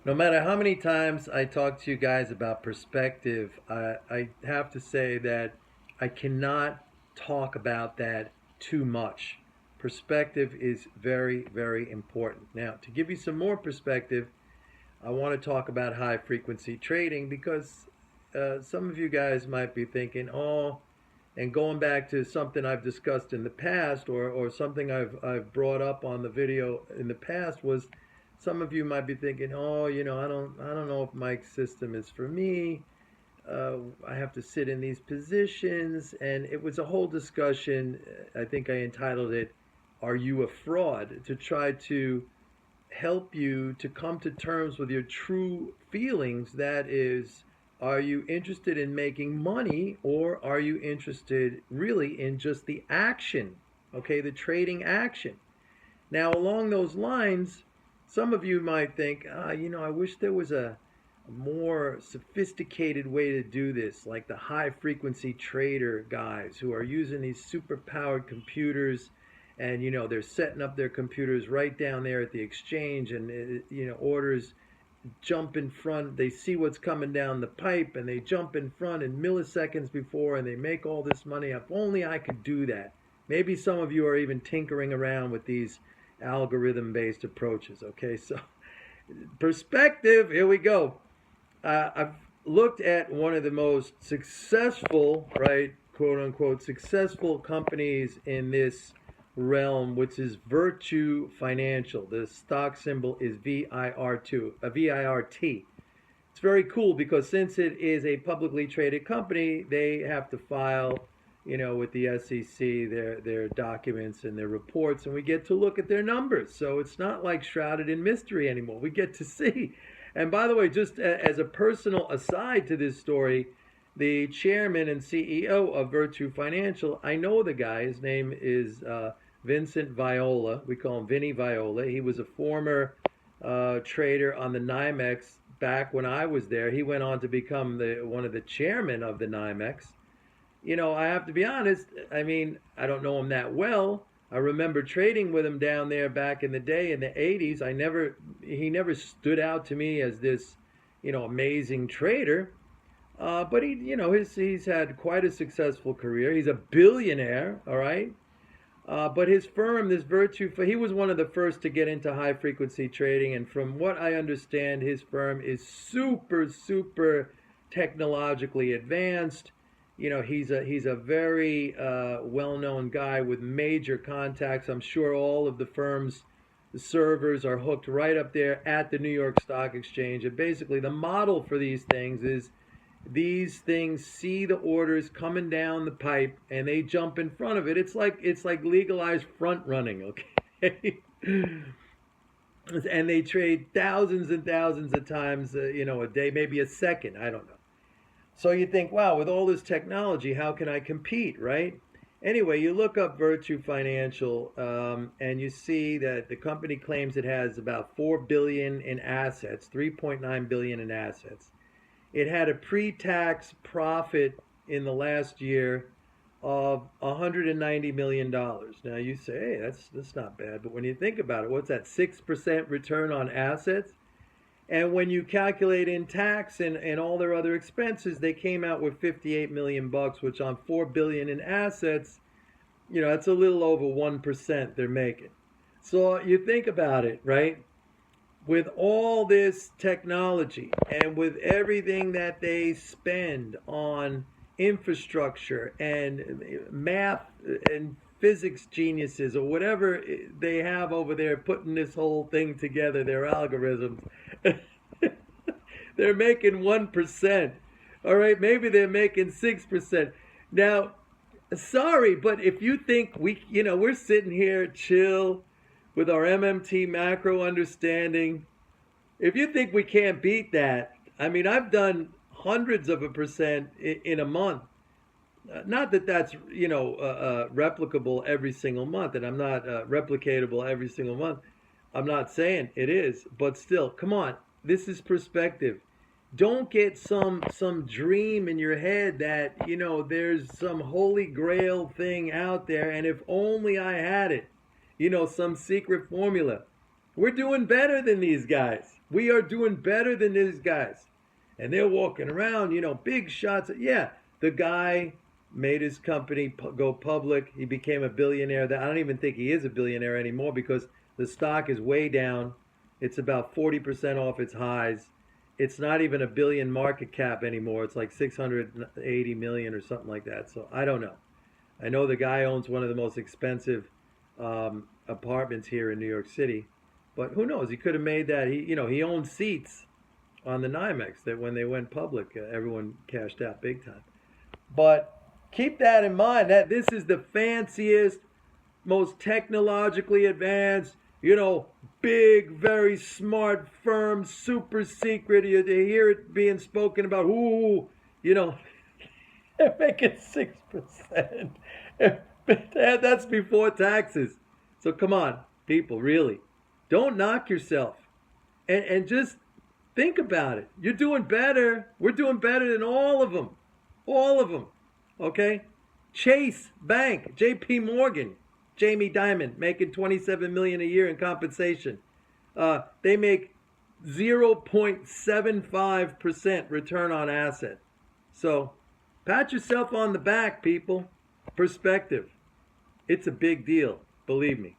No matter how many times I talk to you guys about perspective, I have to say that I cannot talk about that too much. Perspective is very, very important. Now, to give you some more perspective, I want to talk about high frequency trading because some of you guys might be thinking, oh, and going back to something I've discussed in the past, or something I've brought up on the video in the past, was some of you might be thinking, oh, I don't know if Mike's system is for me. I have to sit in these positions, and it was a whole discussion. I think I entitled it, "Are You a Fraud?" to try to help you to come to terms with your true feelings. That is, are you interested in making money, or are you interested really in just the action? Okay, the trading action. Now, along those lines, some of you might think, I wish there was a more sophisticated way to do this, like the high frequency trader guys who are using these super powered computers, and they're setting up their computers right down there at the exchange, and orders jump in front. They see what's coming down the pipe, and they jump in front in milliseconds before, and they make all this money. If only I could do that. Maybe some of you are even tinkering around with these algorithm based approaches. Okay, so perspective, here we go. I've looked at one of the most successful, right, quote unquote, successful companies in this realm, which is Virtu+Financial. The stock symbol is VIRT. It's very cool because since it is a publicly traded company, they have to file, with the SEC their documents and their reports, and we get to look at their numbers. So it's not like shrouded in mystery anymore. We get to see. And by the way, just as a personal aside to this story, the chairman and CEO of Virtu+Financial, I know the guy. His name is Vinny+Viola. We call him Vinny+Viola. He was a former trader on the NYMEX back when I was there. He went on to become one of the chairmen of the NYMEX. I have to be honest. I mean, I don't know him that well. I remember trading with him down there back in the day in the 80s. He never stood out to me as this, amazing trader. But he's had quite a successful career. He's a billionaire, all right. But his firm, this he was one of the first to get into high frequency trading, and from what I understand, his firm is super, super technologically advanced. He's a very well-known guy with major contacts. I'm sure all of the firm's servers are hooked right up there at the New York Stock Exchange. And basically, the model for these things is these things see the orders coming down the pipe and they jump in front of it. It's like legalized front running, okay? And they trade thousands and thousands of times, a day, maybe a second. I don't know. So you think, wow, with all this technology, how can I compete, right? Anyway, you look up Virtu+Financial, and you see that the company claims it has about 4 billion in assets, 3.9 billion in assets. It had a pre-tax profit in the last year of $190 million. Now you say, hey, that's not bad, but when you think about it, what's that, 6% return on assets? And when you calculate in tax and all their other expenses, they came out with 58 million bucks, which on 4 billion in assets, that's a little over 1% they're making. So you think about it, right? With all this technology and with everything that they spend on infrastructure and math and physics geniuses or whatever they have over there putting this whole thing together, their algorithms, they're making 1%. All right, maybe they're making 6%. Now, sorry, but if you think we're sitting here chill with our MMT macro understanding, if you think we can't beat that, I mean, I've done hundreds of a percent in a month. Not that that's replicable every single month, and I'm not replicatable every single month. I'm not saying it is, but still, come on. This is perspective. Don't get some dream in your head that there's some holy grail thing out there, and if only I had it, some secret formula. We're doing better than these guys. We are doing better than these guys. And they're walking around, big shots. Yeah, the guy made his company go public. He became a billionaire. I don't even think he is a billionaire anymore because the stock is way down. It's about 40% off its highs. It's not even a billion market cap anymore. It's like 680 million or something like that. So I don't know. I know the guy owns one of the most expensive apartments here in New York City, but who knows? He could have made that. He owned seats on the NYMEX that when they went public, everyone cashed out big time. But keep that in mind. That this is the fanciest, most technologically advanced, big, very smart firm, super secret. You hear it being spoken about. Ooh, they're making 6%. That's before taxes. So come on, people, really. Don't knock yourself. And just think about it. You're doing better. We're doing better than all of them. All of them. Okay? Chase Bank, JP Morgan, Jamie Dimon making $27 million a year in compensation. They make 0.75% return on asset. So pat yourself on the back, people. Perspective. It's a big deal. Believe me.